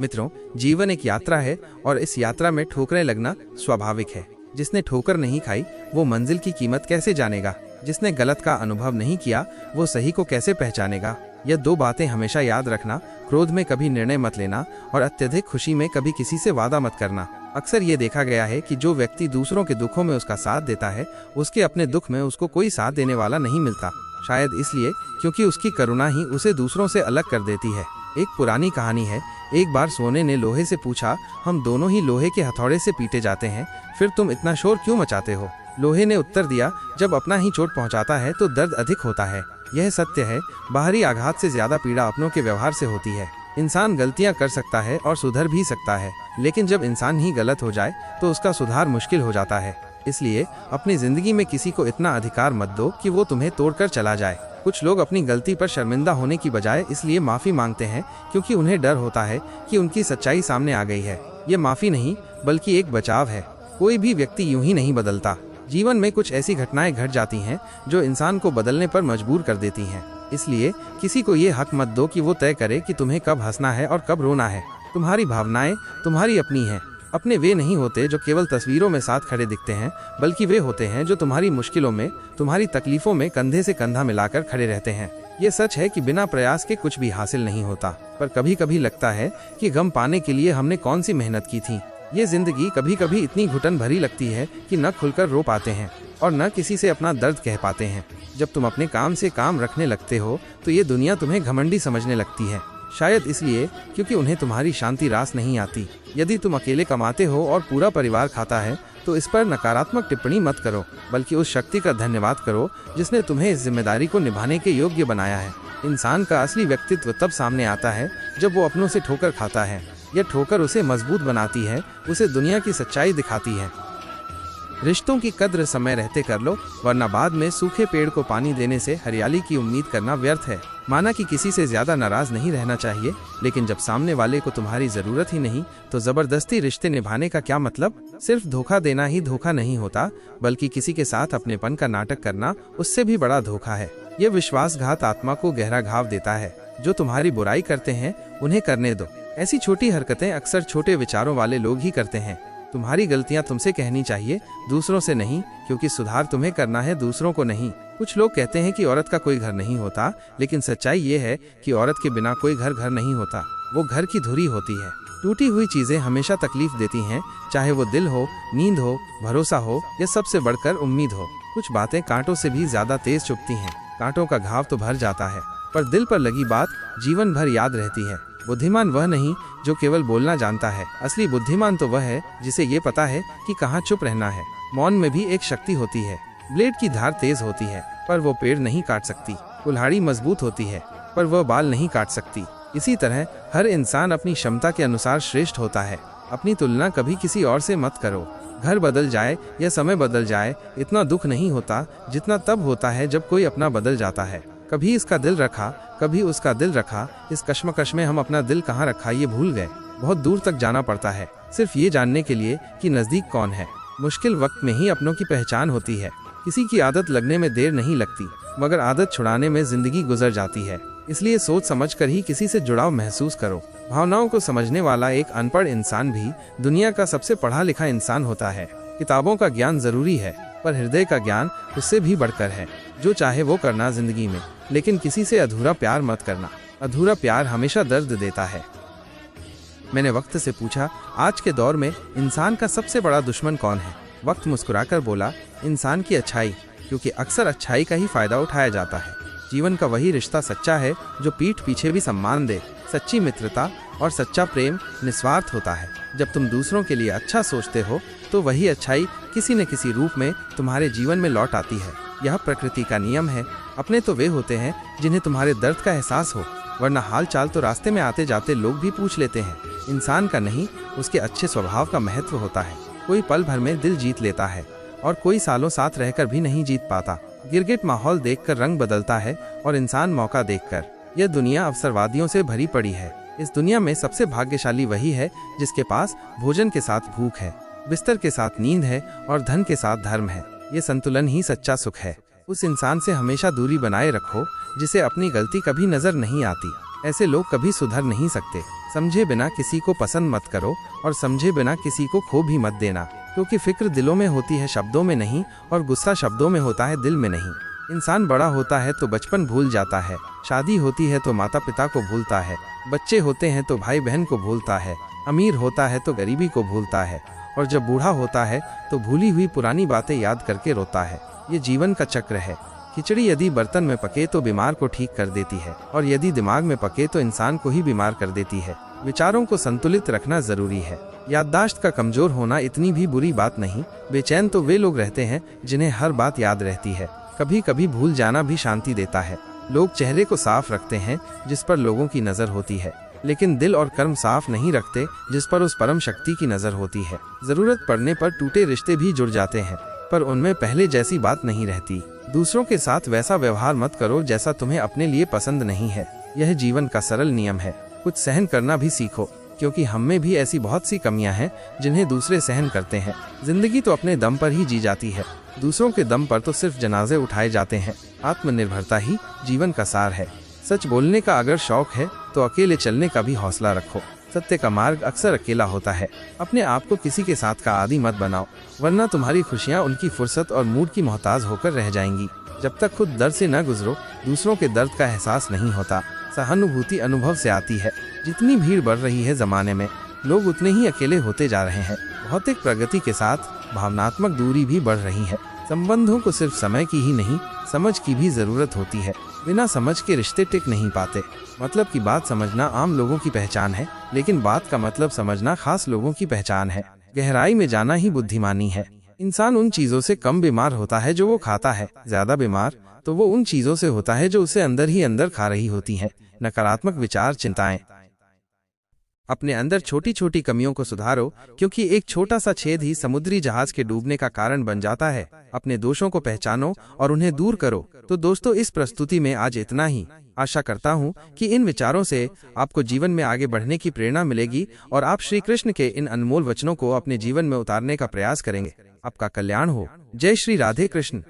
मित्रों, जीवन एक यात्रा है और इस यात्रा में ठोकरें लगना स्वाभाविक है। जिसने ठोकर नहीं खाई वो मंजिल की कीमत कैसे जानेगा? जिसने गलत का अनुभव नहीं किया वो सही को कैसे पहचानेगा? यह दो बातें हमेशा याद रखना। क्रोध में कभी निर्णय मत लेना और अत्यधिक खुशी में कभी किसी से वादा मत करना। अक्सर ये देखा गया है कि जो व्यक्ति दूसरों के दुखों में उसका साथ देता है, उसके अपने दुख में उसको कोई साथ देने वाला नहीं मिलता। शायद इसलिए क्योंकि उसकी करुणा ही उसे दूसरों से अलग कर देती है। एक पुरानी कहानी है। एक बार सोने ने लोहे से पूछा, हम दोनों ही लोहे के हथौड़े से पीटे जाते हैं, फिर तुम इतना शोर क्यों मचाते हो? लोहे ने उत्तर दिया, जब अपना ही चोट पहुंचाता है तो दर्द अधिक होता है। यह सत्य है। बाहरी आघात से ज्यादा पीड़ा अपनों के व्यवहार से होती है। इंसान गलतियां कर सकता है और सुधर भी सकता है, लेकिन जब इंसान ही गलत हो जाए तो उसका सुधार मुश्किल हो जाता है। इसलिए अपनी जिंदगी में किसी को इतना अधिकार मत दो कि वो तुम्हें तोड़कर चला जाए। कुछ लोग अपनी गलती पर शर्मिंदा होने की बजाय इसलिए माफी मांगते हैं क्योंकि उन्हें डर होता है कि उनकी सच्चाई सामने आ गई है। ये माफी नहीं बल्कि एक बचाव है। कोई भी व्यक्ति यूं ही नहीं बदलता। जीवन में कुछ ऐसी घटनाएं घट जाती हैं जो इंसान को बदलने पर मजबूर कर देती हैं। इसलिए किसी को ये हक मत दो कि वो तय करे कि तुम्हें कब हंसना है और कब रोना है। तुम्हारी भावनाएं तुम्हारी अपनी हैं। अपने वे नहीं होते जो केवल तस्वीरों में साथ खड़े दिखते हैं, बल्कि वे होते हैं जो तुम्हारी मुश्किलों में, तुम्हारी तकलीफों में कंधे से कंधा मिलाकर खड़े रहते हैं। ये सच है कि बिना प्रयास के कुछ भी हासिल नहीं होता, पर कभी कभी लगता है कि गम पाने के लिए हमने कौन सी मेहनत की थी। ये जिंदगी कभी कभी इतनी घुटन भरी लगती है कि न खुलकर रो पाते हैं और न किसी से अपना दर्द कह पाते हैं। जब तुम अपने काम से काम रखने लगते हो तो ये दुनिया तुम्हें घमंडी समझने लगती है। शायद इसलिए क्योंकि उन्हें तुम्हारी शांति रास नहीं आती। यदि तुम अकेले कमाते हो और पूरा परिवार खाता है तो इस पर नकारात्मक टिप्पणी मत करो, बल्कि उस शक्ति का धन्यवाद करो जिसने तुम्हें इस जिम्मेदारी को निभाने के योग्य बनाया है। इंसान का असली व्यक्तित्व तब सामने आता है जब वो अपनों से ठोकर खाता है। यह ठोकर उसे मजबूत बनाती है, उसे दुनिया की सच्चाई दिखाती है। रिश्तों की कद्र समय रहते कर लो, वरना बाद में सूखे पेड़ को पानी देने से हरियाली की उम्मीद करना व्यर्थ है। माना कि किसी से ज्यादा नाराज नहीं रहना चाहिए, लेकिन जब सामने वाले को तुम्हारी जरूरत ही नहीं तो जबरदस्ती रिश्ते निभाने का क्या मतलब? सिर्फ धोखा देना ही धोखा नहीं होता, बल्कि किसी के साथ अपनेपन का नाटक करना उससे भी बड़ा धोखा है। ये विश्वासघात आत्मा को गहरा घाव देता है। जो तुम्हारी बुराई करते हैं उन्हें करने दो। ऐसी छोटी हरकतें अक्सर छोटे विचारों वाले लोग ही करते हैं। तुम्हारी गलतियां तुमसे कहनी चाहिए, दूसरों से नहीं, क्योंकि सुधार तुम्हें करना है, दूसरों को नहीं। कुछ लोग कहते हैं कि औरत का कोई घर नहीं होता, लेकिन सच्चाई ये है कि औरत के बिना कोई घर घर नहीं होता। वो घर की धुरी होती है। टूटी हुई चीजें हमेशा तकलीफ देती हैं, चाहे वो दिल हो, नींद हो, भरोसा हो या सबसे बढ़कर उम्मीद हो। कुछ बातें कांटों से भी ज्यादा तेज चुभती हैं। कांटों का घाव तो भर जाता है, पर दिल पर लगी बात जीवन भर याद रहती है। बुद्धिमान वह नहीं जो केवल बोलना जानता है, असली बुद्धिमान तो वह है जिसे ये पता है कि कहाँ चुप रहना है। मौन में भी एक शक्ति होती है। ब्लेड की धार तेज होती है पर वो पेड़ नहीं काट सकती। कुल्हाड़ी मजबूत होती है पर वह बाल नहीं काट सकती। इसी तरह हर इंसान अपनी क्षमता के अनुसार श्रेष्ठ होता है। अपनी तुलना कभी किसी और से मत करो। घर बदल जाए या समय बदल जाए, इतना दुख नहीं होता जितना तब होता है जब कोई अपना बदल जाता है। कभी इसका दिल रखा, कभी उसका दिल रखा, इस कश्मकश में हम अपना दिल कहाँ रखा ये भूल गए। बहुत दूर तक जाना पड़ता है सिर्फ ये जानने के लिए कि नजदीक कौन है। मुश्किल वक्त में ही अपनों की पहचान होती है। किसी की आदत लगने में देर नहीं लगती, मगर आदत छुड़ाने में जिंदगी गुजर जाती है। इसलिए सोच समझ कर ही किसी से जुड़ाव महसूस करो। भावनाओं को समझने वाला एक अनपढ़ इंसान भी दुनिया का सबसे पढ़ा लिखा इंसान होता है। किताबों का ज्ञान जरूरी है, पर हृदय का ज्ञान उससे भी बढ़कर है। जो चाहे वो करना जिंदगी में, लेकिन किसी से अधूरा प्यार मत करना। अधूरा प्यार हमेशा दर्द देता है। मैंने वक्त से पूछा, आज के दौर में इंसान का सबसे बड़ा दुश्मन कौन है? वक्त मुस्कुराकर बोला, इंसान की अच्छाई, क्योंकि अक्सर अच्छाई का ही फायदा उठाया जाता है। जीवन का वही रिश्ता सच्चा है जो पीठ पीछे भी सम्मान दे। सच्ची मित्रता और सच्चा प्रेम निस्वार्थ होता है। जब तुम दूसरों के लिए अच्छा सोचते हो तो वही अच्छाई किसी न किसी रूप में तुम्हारे जीवन में लौट आती है। यह प्रकृति का नियम है। अपने तो वे होते हैं जिन्हें तुम्हारे दर्द का एहसास हो, वरना हाल चाल तो रास्ते में आते जाते लोग भी पूछ लेते हैं। इंसान का नहीं, उसके अच्छे स्वभाव का महत्व होता है। कोई पल भर में दिल जीत लेता है और कोई सालों साथ रहकर भी नहीं जीत पाता। गिरगिट माहौल देखकर रंग बदलता है और इंसान मौका देखकर। यह दुनिया अवसरवादियों से भरी पड़ी है। इस दुनिया में सबसे भाग्यशाली वही है जिसके पास भोजन के साथ भूख है, बिस्तर के साथ नींद है और धन के साथ धर्म है। ये संतुलन ही सच्चा सुख है। उस इंसान से हमेशा दूरी बनाए रखो जिसे अपनी गलती कभी नजर नहीं आती। ऐसे लोग कभी सुधर नहीं सकते। समझे बिना किसी को पसंद मत करो और समझे बिना किसी को खो भी मत देना, क्योंकि फिक्र दिलों में होती है शब्दों में नहीं, और गुस्सा शब्दों में होता है दिल में नहीं। इंसान बड़ा होता है तो बचपन भूल जाता है, शादी होती है तो माता पिता को भूलता है, बच्चे होते हैं तो भाई बहन को भूलता है, अमीर होता है तो गरीबी को भूलता है, और जब बूढ़ा होता है तो भूली हुई पुरानी बातें याद करके रोता है। ये जीवन का चक्र है। खिचड़ी यदि बर्तन में पके तो बीमार को ठीक कर देती है, और यदि दिमाग में पके तो इंसान को ही बीमार कर देती है। विचारों को संतुलित रखना जरूरी है। याददाश्त का कमजोर होना इतनी भी बुरी बात नहीं। बेचैन तो वे लोग रहते हैं जिन्हें हर बात याद रहती है। कभी कभी भूल जाना भी शांति देता है। लोग चेहरे को साफ रखते हैं जिस पर लोगों की नजर होती है, लेकिन दिल और कर्म साफ नहीं रखते जिस पर उस परम शक्ति की नजर होती है। जरूरत पड़ने पर टूटे रिश्ते भी जुड़ जाते हैं, पर उनमें पहले जैसी बात नहीं रहती। दूसरों के साथ वैसा व्यवहार मत करो जैसा तुम्हें अपने लिए पसंद नहीं है। यह जीवन का सरल नियम है। कुछ सहन करना भी सीखो, क्योंकि हम में भी ऐसी बहुत सी कमियां हैं जिन्हें दूसरे सहन करते हैं। जिंदगी तो अपने दम पर ही जी जाती है, दूसरों के दम पर तो सिर्फ जनाजे उठाए जाते हैं। आत्मनिर्भरता ही जीवन का सार है। सच बोलने का अगर शौक है तो अकेले चलने का भी हौसला रखो। सत्य का मार्ग अक्सर अकेला होता है। अपने आप को किसी के साथ का आदी मत बनाओ, वरना तुम्हारी खुशियां उनकी फुर्सत और मूड की मोहताज होकर रह जाएंगी। जब तक खुद दर्द से न गुजरो, दूसरों के दर्द का एहसास नहीं होता। सहानुभूति अनुभव से आती है। जितनी भीड़ बढ़ रही है जमाने में, लोग उतने ही अकेले होते जा रहे हैं। भौतिक प्रगति के साथ भावनात्मक दूरी भी बढ़ रही है। संबंधों को सिर्फ समय की ही नहीं, समझ की भी जरूरत होती है। बिना समझ के रिश्ते टिक नहीं पाते। मतलब की बात समझना आम लोगों की पहचान है, लेकिन बात का मतलब समझना खास लोगों की पहचान है। गहराई में जाना ही बुद्धिमानी है। इंसान उन चीजों से कम बीमार होता है जो वो खाता है। ज्यादा बीमार तो वो उन चीजों से होता है जो उसे अंदर ही अंदर खा रही होती हैं। नकारात्मक विचार, चिंताएं। अपने अंदर छोटी छोटी कमियों को सुधारो, क्योंकि एक छोटा सा छेद ही समुद्री जहाज के डूबने का कारण बन जाता है। अपने दोषों को पहचानो और उन्हें दूर करो। तो दोस्तों, इस प्रस्तुति में आज इतना ही। आशा करता हूँ कि इन विचारों से आपको जीवन में आगे बढ़ने की प्रेरणा मिलेगी और आप श्री कृष्ण के इन अनमोल वचनों को अपने जीवन में उतारने का प्रयास करेंगे। आपका कल्याण हो। जय श्री राधे कृष्ण।